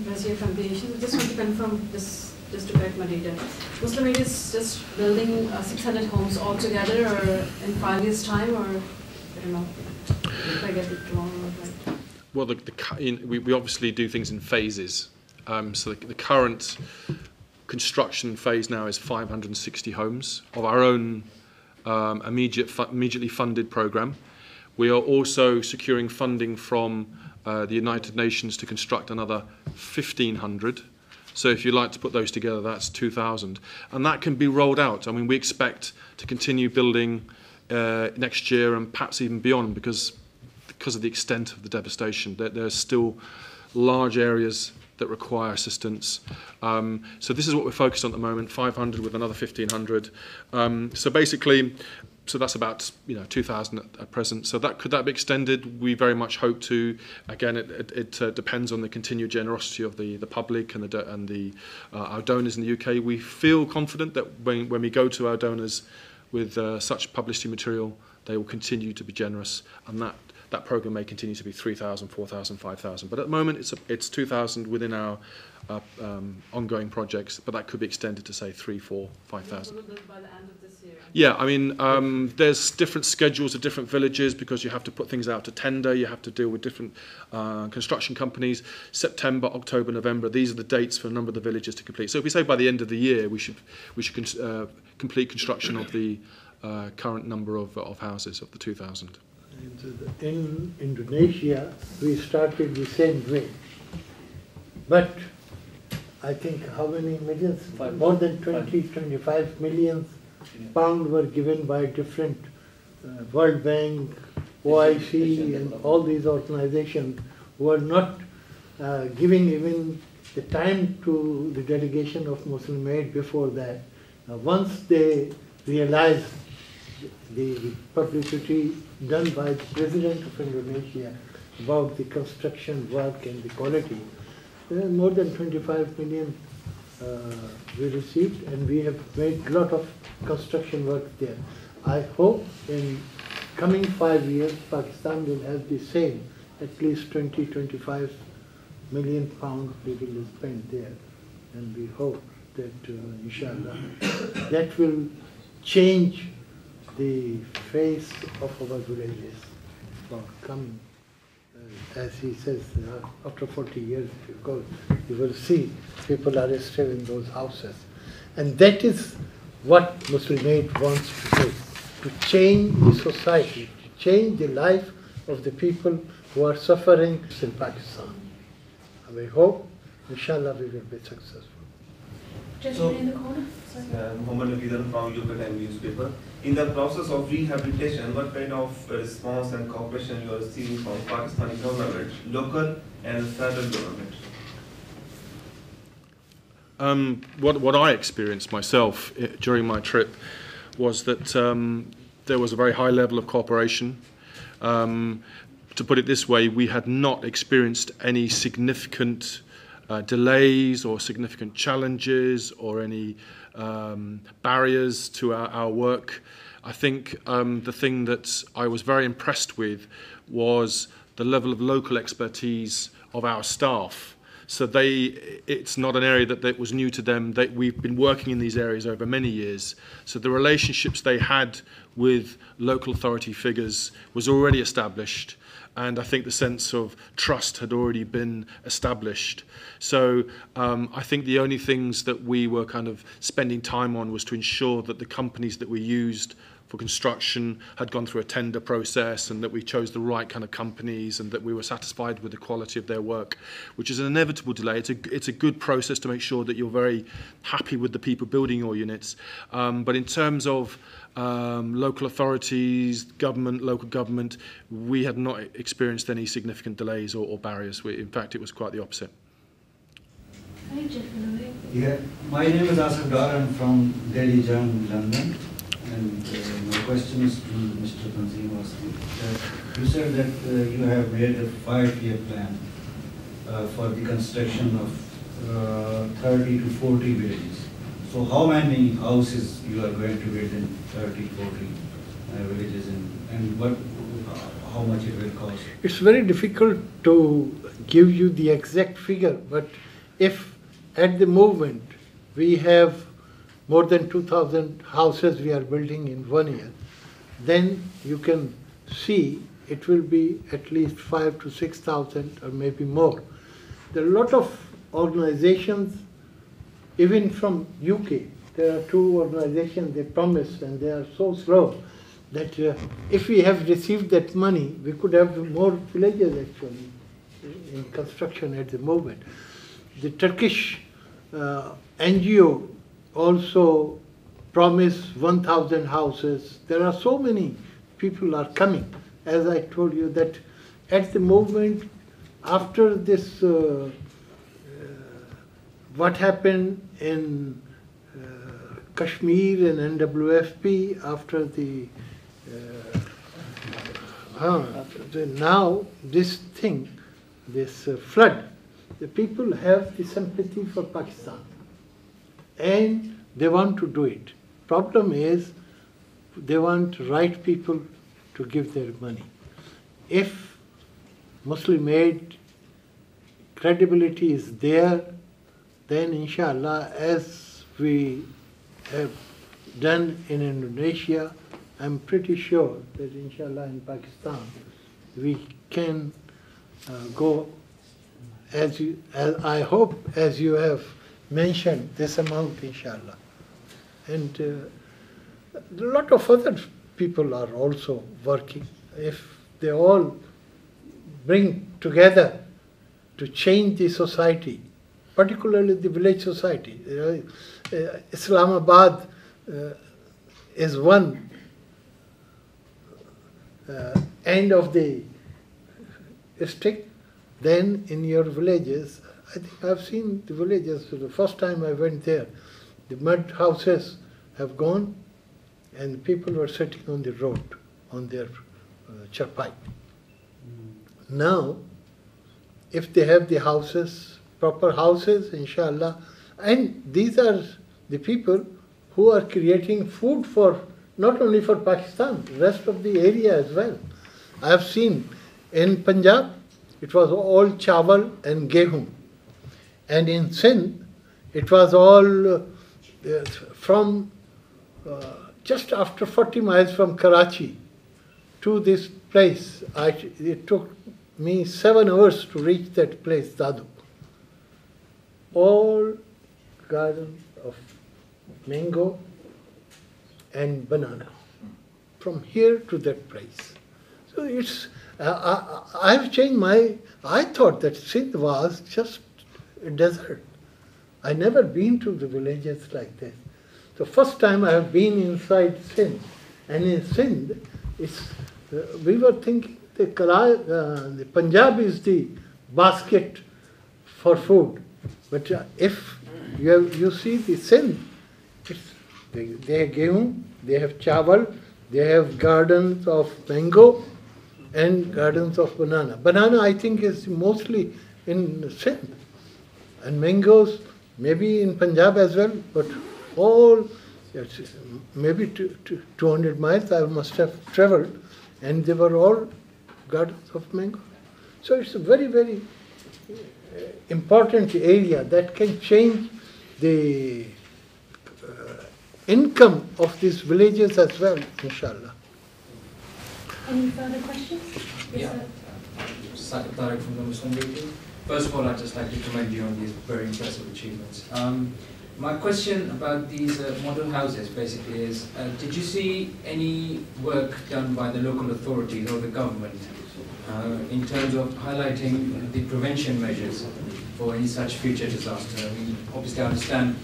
Razia from the Asian. I just want to confirm this, just to correct my data. Muslim Aid is just building 600 homes altogether, or in 5 years' time, or I don't know if I get it wrong or right. Well, we obviously do things in phases. So the current construction phase now is 560 homes of our own immediately funded programme. We are also securing funding from the United Nations to construct another 1,500. So if you'd like to put those together, that's 2,000. And that can be rolled out. I mean, we expect to continue building next year and perhaps even beyond because of the extent of the devastation. There's still large areas that require assistance. So this is what we're focused on at the moment, 500 with another 1,500. So basically, so that's about 2,000 at present. So could that be extended? We very much hope to. Again, it depends on the continued generosity of the public and our donors in the UK. We feel confident that when we go to our donors with such publicity material, they will continue to be generous, and that programme may continue to be 3,000, 4,000, 5,000. But at the moment, it's 2,000 within our ongoing projects, but that could be extended to, say, 3,000, 4,000, 5,000. By the end of this year? Yeah, I mean, there's different schedules of different villages because you have to put things out to tender, you have to deal with different construction companies. September, October, November, these are the dates for a number of the villages to complete. So if we say by the end of the year, we should complete construction of the current number of houses, of the 2,000. In Indonesia, we started the same way. But I think how many millions? More than 25 million pounds were given by different World Bank, OIC, and all these organizations who are not giving even the time to the delegation of Muslim Aid before that. Once they realized the publicity done by the President of Indonesia about the construction work and the quality, more than 25 million we received, and we have made a lot of construction work there. I hope in coming 5 years, Pakistan will have the same, at least 20-25 million pounds we will spend there. And we hope that, inshallah, that will change the face of our villages for coming. As he says, after 40 years, if you go, you will see people are still in those houses. And that is what Muslim Aid wants to do, to change the society, to change the life of the people who are suffering in Pakistan. And we hope, inshallah, we will be successful. Gentleman in the corner. Muhammad Nabidan from UK Time newspaper. In the process of rehabilitation, what kind of response and cooperation you are receiving from Pakistani government, local and federal government? What I experienced myself during my trip was that there was a very high level of cooperation. To put it this way, we had not experienced any significant delays or significant challenges or any barriers to our work. I think the thing that I was very impressed with was the level of local expertise of our staff. So it's not an area that was new to them. We've been working in these areas over many years. So the relationships they had with local authority figures was already established. And I think the sense of trust had already been established. So I think the only things that we were kind of spending time on was to ensure that the companies that we used for construction had gone through a tender process and that we chose the right kind of companies and that we were satisfied with the quality of their work, which is an inevitable delay. It's a good process to make sure that you're very happy with the people building your units. But in terms of local authorities, government, local government, we had not experienced any significant delays or barriers. In fact, it was quite the opposite. Yeah, my name is Asif Dar. I'm from Delhi, London. And my question is to Mr. Tanzim Wasfi. You said that you have made a 5-year plan for the construction of 30 to 40 villages. So how many houses you are going to build in 30, 40 villages, and how much it will cost? It's very difficult to give you the exact figure, but if at the moment we have more than 2,000 houses we are building in 1 year, then you can see it will be at least 5,000 to 6,000 or maybe more. There are a lot of organizations, even from UK. There are 2 organizations they promised, and they are so slow that if we have received that money, we could have more villages actually in construction at the moment. The Turkish NGO also promised 1,000 houses. There are so many people are coming. As I told you that at the moment, after this, what happened in Kashmir and NWFP, after the now this thing, this flood, the people have the sympathy for Pakistan and they want to do it. Problem is they want right people to give their money. If Muslim aid credibility is there, then inshallah, as we have done in Indonesia, I'm pretty sure that inshallah in Pakistan we can go as I hope as you have mentioned this amount inshallah. And a lot of other people are also working. If they all bring together to change the society, particularly the village society. Islamabad is one end of the stick. Then in your villages, I think I've seen the villages, the first time I went there, the mud houses have gone and people were sitting on the road, on their charpai. Now, if they have the houses, proper houses, inshallah, and these are the people who are creating food for, not only for Pakistan, the rest of the area as well. I have seen in Punjab, it was all chawal and gehum. And in Sindh, it was all from just after 40 miles from Karachi to this place. It took me 7 hours to reach that place, Dadu. All gardens of mango and banana, from here to that place. So it's, I've changed my, I thought that Sindh was just a desert. I never been to the villages like this. The first time I have been inside Sindh, and in Sindh, it's, we were thinking the Punjab is the basket for food. But if you see the Sindh, they have gehum, they have chawal, they have gardens of mango and gardens of banana. Banana, I think, is mostly in Sindh. And mangoes, maybe in Punjab as well, but all, maybe 200 miles I must have traveled, and they were all gardens of mango. So it's a very, very important area that can change the income of these villages as well, inshallah. Any further questions? Yeah. Sadiq Tariq from the Muslim League. First of all, I'd just like to commend you on these very impressive achievements. My question about these model houses basically is, did you see any work done by the local authorities or the government in terms of highlighting the prevention measures for any such future disaster? I mean, obviously I understand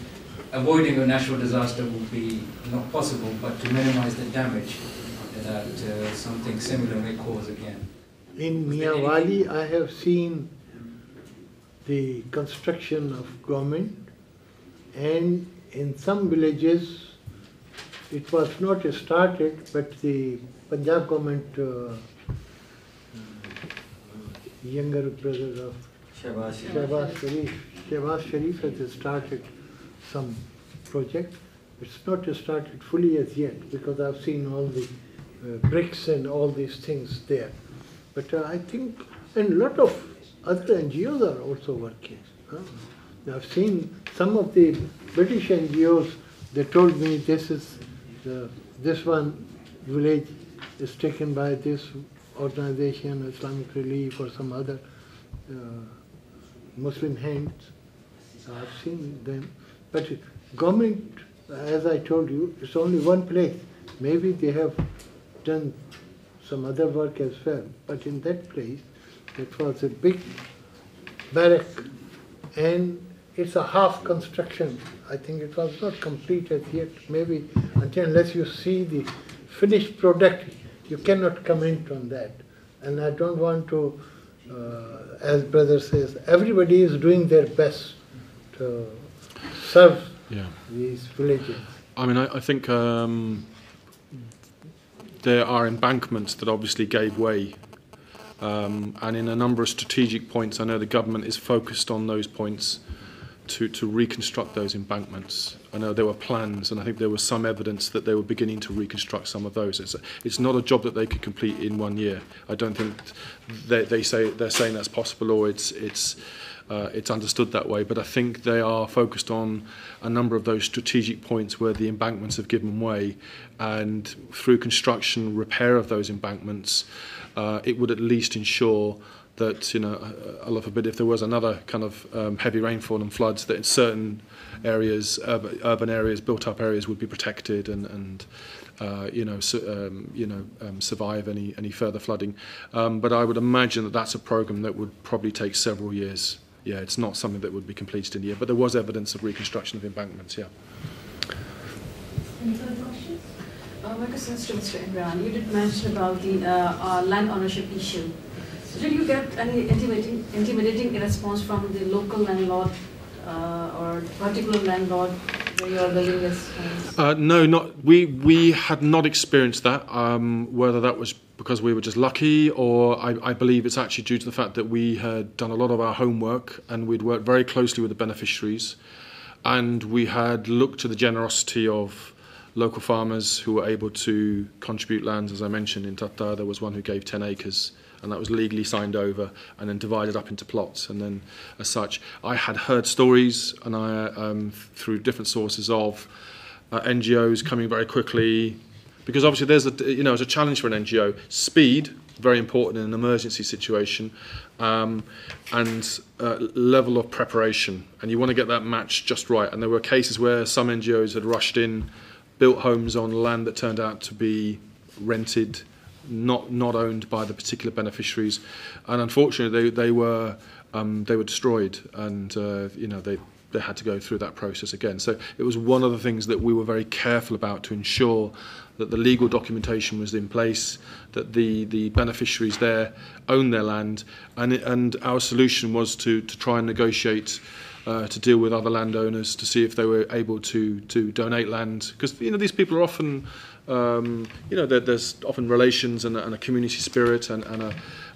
avoiding a natural disaster would be not possible, but to minimize the damage that something similar may cause again. In Mianwali, I have seen the construction of government, and in some villages it was not started, but the Punjab government, younger brother of Shehbaz Sharif has started some project. It's not started fully as yet, because I've seen all the bricks and all these things there. But I think, and a lot of other NGOs are also working. I've seen some of the British NGOs, they told me this one village is taken by this organization, Islamic Relief or some other Muslim hands. I've seen them. But government, as I told you, it's only one place. Maybe they have done some other work as well. But in that place, it was a big barrack, and it's a half construction. I think it was not complete as yet. Maybe unless you see the finished product, you cannot comment on that. And I don't want to, as brother says, everybody is doing their best to serve these villages. I mean, I think there are embankments that obviously gave way. And in a number of strategic points, I know the government is focused on those points to reconstruct those embankments. I know there were plans, and I think there was some evidence that they were beginning to reconstruct some of those. It's not a job that they could complete in 1 year. I don't think they're saying that's possible, or it's understood that way. But I think they are focused on a number of those strategic points where the embankments have given way, and through construction, repair of those embankments, it would at least ensure that, Allah forbid, if there was another kind of heavy rainfall and floods, that in certain areas, urban areas, built-up areas, would be protected and survive any further flooding. But I would imagine that that's a program that would probably take several years. Yeah, it's not something that would be completed in a year, but there was evidence of reconstruction of embankments. Yeah. Any further questions? My question is to Mr. Imran. You did mention about the land ownership issue. Did you get any intimidating response from the local landlord or particular landlord where you are building this house? No, we had not experienced that. Whether that was because we were just lucky, or I believe it's actually due to the fact that we had done a lot of our homework and we'd worked very closely with the beneficiaries, and we had looked to the generosity of local farmers who were able to contribute lands. As I mentioned, in Thatta, there was one who gave 10 acres, and that was legally signed over and then divided up into plots. And then, as such, I had heard stories, and I through different sources of NGOs coming very quickly, because obviously there's it's a challenge for an NGO. Speed, very important in an emergency situation, and level of preparation, and you want to get that match just right. And there were cases where some NGOs had rushed in, built homes on land that turned out to be rented, not owned by the particular beneficiaries, and unfortunately they were destroyed, and they had to go through that process again. So it was one of the things that we were very careful about, to ensure that the legal documentation was in place, that the beneficiaries there own their land, and our solution was to try and negotiate to deal with other landowners to see if they were able to donate land, because these people are often there's often relations and a community spirit and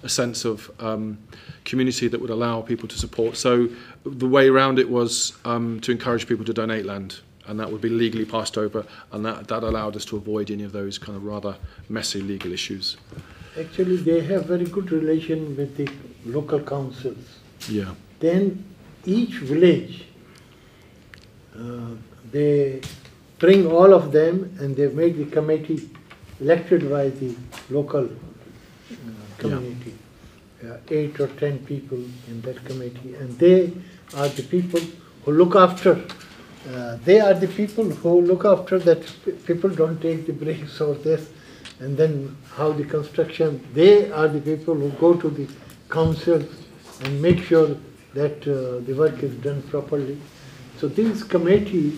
a sense of community that would allow people to support. So the way around it was to encourage people to donate land, and that would be legally passed over, and that allowed us to avoid any of those kind of rather messy legal issues. Actually, they have very good relation with the local councils. Yeah. Then each village, they bring all of them, and they make the committee elected by the local community. 8 or 10 people in that committee, and they are the people who look after. They are the people who look after that people don't take the breaks or this, and then how the construction. They are the people who go to the council and make sure that the work is done properly. So these committees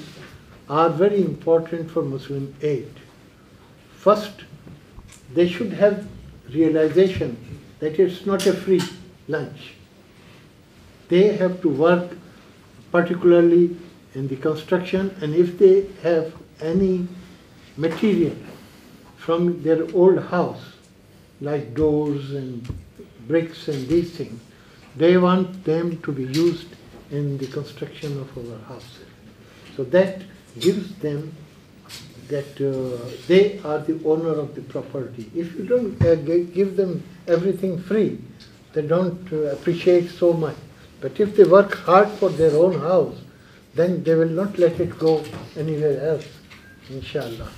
are very important for Muslim aid. First, they should have realization that it's not a free lunch. They have to work particularly in the construction, and if they have any material from their old house, like doors and bricks and these things, they want them to be used in the construction of our houses. So that gives them that they are the owner of the property. If you don't give them everything free, they don't appreciate so much. But if they work hard for their own house, then they will not let it go anywhere else, inshallah.